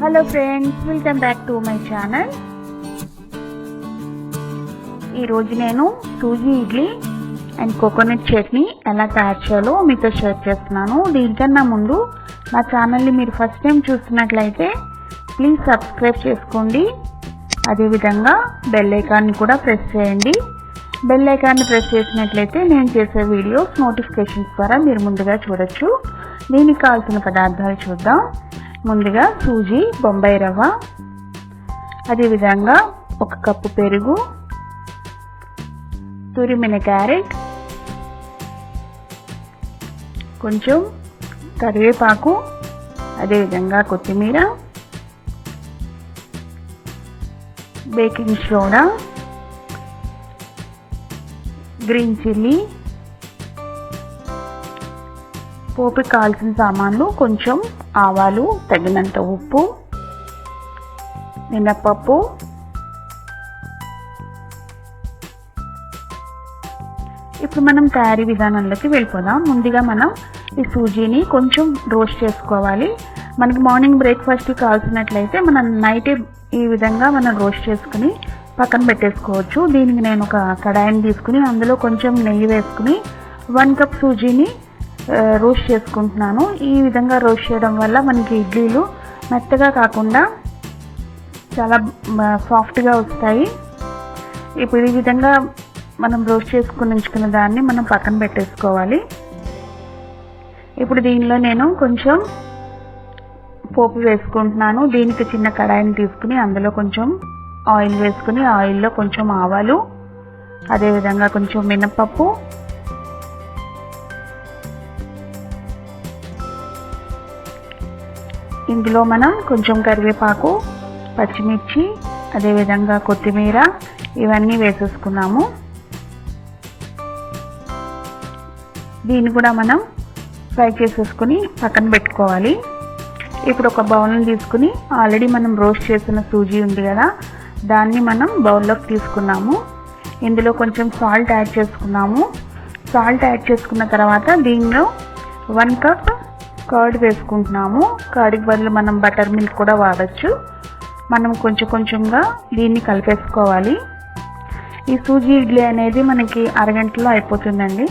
Hello friends, welcome back to my channel. ఈరోజు నేను suji idli and coconut chutney ఎలా తయారు చేయాలో మీతో షేర్ చేస్తున్నాను. దీనికన్నా ముందు నా ఛానల్ని మీరు ఫస్ట్ టైం చూస్తున్నట్లయితే ప్లీజ్ సబ్స్క్రైబ్ చేసుకోండి. అదేవిధంగా బెల్ ఐకాన్ని కూడా ప్రెస్ చేయండి. బెల్ ఐకాన్ని ప్రెస్ చేసినట్లయితే నేను చేసే వీడియోస్ నోటిఫికేషన్స్ ద్వారా మీరు ముందుగా చూడొచ్చు. దీనికి కావాల్సిన పదార్థాలు చూద్దాం. ముందుగా సూజీ, బొంబాయి రవ్వ, అదేవిధంగా 1 కప్పు పెరుగు, తురిమిన క్యారెట్, కొంచెం కరివేపాకు, అదేవిధంగా కొత్తిమీర, బేకింగ్ సోడా, గ్రీన్ చిల్లీ, పోపుకి కావాల్సిన సామాన్లు కొంచెం ఆవాలు, తగినంత ఉప్పు, మినపప్పు, ఇప్పుడు మనం తయారీ విధానంలోకి వెళ్ళిపోదాం. ముందుగా మనం ఈ సూజీని కొంచెం రోస్ట్ చేసుకోవాలి. మనకి మార్నింగ్ బ్రేక్ఫాస్ట్కి కావాల్సినట్లయితే మనం నైటే ఈ విధంగా మనం రోస్ట్ చేసుకుని పక్కన పెట్టేసుకోవచ్చు. దీనికి నేను ఒక కడాయిని తీసుకుని అందులో కొంచెం నెయ్యి వేసుకుని 1 కప్ సూజీని రోస్ట్ చేసుకుంటున్నాను. ఈ విధంగా రోస్ట్ చేయడం వల్ల మనకి ఇడ్లీలు మెత్తగా కాకుండా చాలా సాఫ్ట్గా వస్తాయి. ఇప్పుడు ఈ విధంగా మనం రోస్ట్ చేసుకుని ఉంచుకున్న దాన్ని మనం పక్కన పెట్టేసుకోవాలి. ఇప్పుడు దీనిలో నేను కొంచెం పోపు వేసుకుంటున్నాను. దీనికి చిన్న కడాయిని తీసుకుని అందులో కొంచెం ఆయిల్ వేసుకుని ఆయిల్లో కొంచెం ఆవాలు, అదేవిధంగా కొంచెం మినపప్పు, ఇందులో మనం కొంచెం కరివేపాకు, పచ్చిమిర్చి, అదేవిధంగా కొత్తిమీర ఇవన్నీ వేసేసుకున్నాము. దీన్ని కూడా మనం ఫ్రై చేసేసుకుని పక్కన పెట్టుకోవాలి. ఇప్పుడు ఒక బౌల్ని తీసుకుని ఆల్రెడీ మనం రోస్ట్ చేసిన సూజీ ఉంది కదా, దాన్ని మనం బౌల్లోకి తీసుకున్నాము. ఇందులో కొంచెం సాల్ట్ యాడ్ చేసుకున్నాము. సాల్ట్ యాడ్ చేసుకున్న తర్వాత దీనిలో 1 కప్ కర్డ్ వేసుకుంటున్నాము. కర్డ్కి బదులు మనం బటర్ మిల్క్ కూడా వాడచ్చు. మనం కొంచెంగా దీన్ని కలిపేసుకోవాలి. ఈ సూజీ ఇడ్లీ అనేది మనకి అరగంటలో అయిపోతుందండి.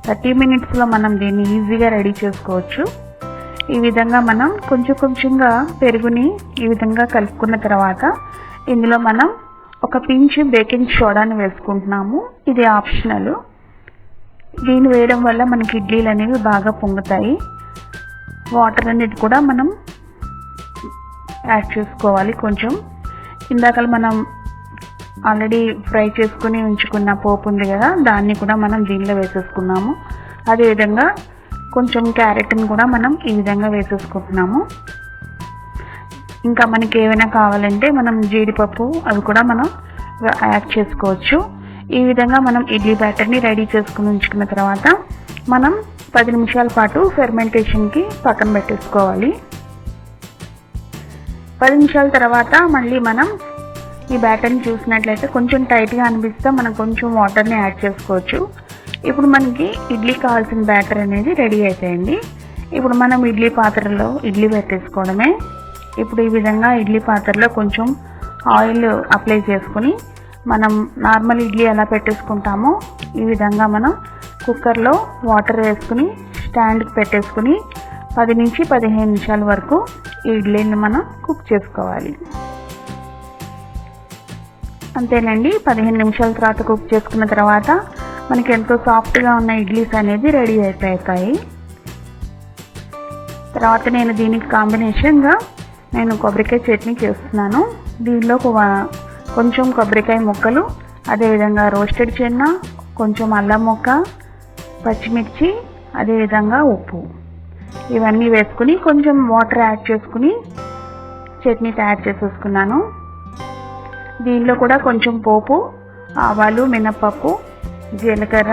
30 మినిట్స్లో మనం దీన్ని ఈజీగా రెడీ చేసుకోవచ్చు. ఈ విధంగా మనం కొంచెంగా పెరుగుని ఈ విధంగా కలుపుకున్న తర్వాత ఇందులో మనం ఒక పించ్ బేకింగ్ సోడాని వేసుకుంటున్నాము. ఇది ఆప్షనల్. దీన్ని వేయడం వల్ల మనకి ఇడ్లీలు అనేవి బాగా పొంగుతాయి. వాటర్ అనేది కూడా మనం యాడ్ చేసుకోవాలి. కొంచెం ఇందాక మనం ఆల్రెడీ ఫ్రై చేసుకుని ఉంచుకున్న పోపు ఉంది కదా, దాన్ని కూడా మనం దీనిలో వేసేసుకున్నాము. అదేవిధంగా కొంచెం క్యారెట్ని కూడా మనం ఈ విధంగా వేసేసుకుంటున్నాము. ఇంకా మనకి ఏమైనా కావాలంటే మనం జీడిపప్పు అవి కూడా మనం యాడ్ చేసుకోవచ్చు. ఈ విధంగా మనం ఇడ్లీ బ్యాటర్ని రెడీ చేసుకుని ఉంచుకున్న తర్వాత మనం 10 నిమిషాల పాటు ఫెర్మెంటేషన్కి పక్కన పెట్టేసుకోవాలి. 10 నిమిషాల తర్వాత మళ్ళీ మనం ఈ బ్యాటర్ని చూసినట్లయితే కొంచెం టైట్గా అనిపిస్తే మనం కొంచెం వాటర్ని యాడ్ చేసుకోవచ్చు. ఇప్పుడు మనకి ఇడ్లీ కావాల్సిన బ్యాటర్ అనేది రెడీ అయిపోయింది. ఇప్పుడు మనం ఇడ్లీ పాత్రలో ఇడ్లీ పెట్టేసుకోవడమే. ఇప్పుడు ఈ విధంగా ఇడ్లీ పాత్రలో కొంచెం ఆయిల్ అప్లై చేసుకుని మనం నార్మల్ ఇడ్లీ ఎలా పెట్టేసుకుంటామో ఈ విధంగా మనం కుక్కర్లో వాటర్ వేసుకుని స్టాండ్కి పెట్టేసుకుని 10 నుంచి 15 నిమిషాల వరకు ఈ ఇడ్లీని మనం కుక్ చేసుకోవాలి. అంతేనండి. 15 నిమిషాల తర్వాత కుక్ చేసుకున్న తర్వాత మనకి ఎంతో సాఫ్ట్గా ఉన్న ఇడ్లీస్ అనేది రెడీ అయిపోతాయి. తర్వాత నేను దీనికి కాంబినేషన్గా నేను కొబ్బరికాయ చట్నీ చేస్తున్నాను. దీనిలో కొంచెం కొబ్బరికాయ ముక్కలు, అదేవిధంగా రోస్టెడ్ చెన్న, కొంచెం అల్లం ముక్క, పచ్చిమిర్చి, అదేవిధంగా ఉప్పు ఇవన్నీ వేసుకుని కొంచెం వాటర్ యాడ్ చేసుకుని చట్నీ తయారు చేసేసుకున్నాను. దీనిలో కూడా కొంచెం పోపు, ఆవాలు, మినపప్పు, జీలకర్ర,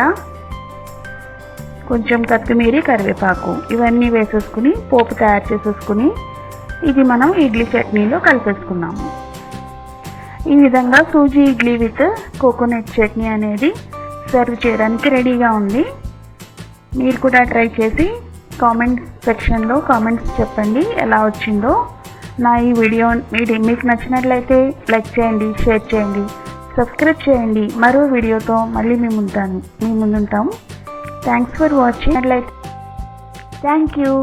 కొంచెం కొత్తిమీర, కరివేపాకు ఇవన్నీ వేసేసుకుని పోపు తయారు చేసేసుకుని ఇది మనం ఇడ్లీ చట్నీలో కలిపేసుకున్నాము. ఈ విధంగా సూజీ ఇడ్లీ విత్ కోకోనట్ చట్నీ అనేది సర్వ్ చేయడానికి రెడీగా ఉంది. మీరు కూడా ట్రై చేసి కామెంట్ సెక్షన్లో కామెంట్స్ చెప్పండి ఎలా వచ్చిందో. నా ఈ వీడియో మీకు నచ్చినట్లయితే లైక్ చేయండి, షేర్ చేయండి, సబ్స్క్రైబ్ చేయండి. మరో వీడియోతో మళ్ళీ మీ ముందుంటాము. Thanks for watching. Thank you.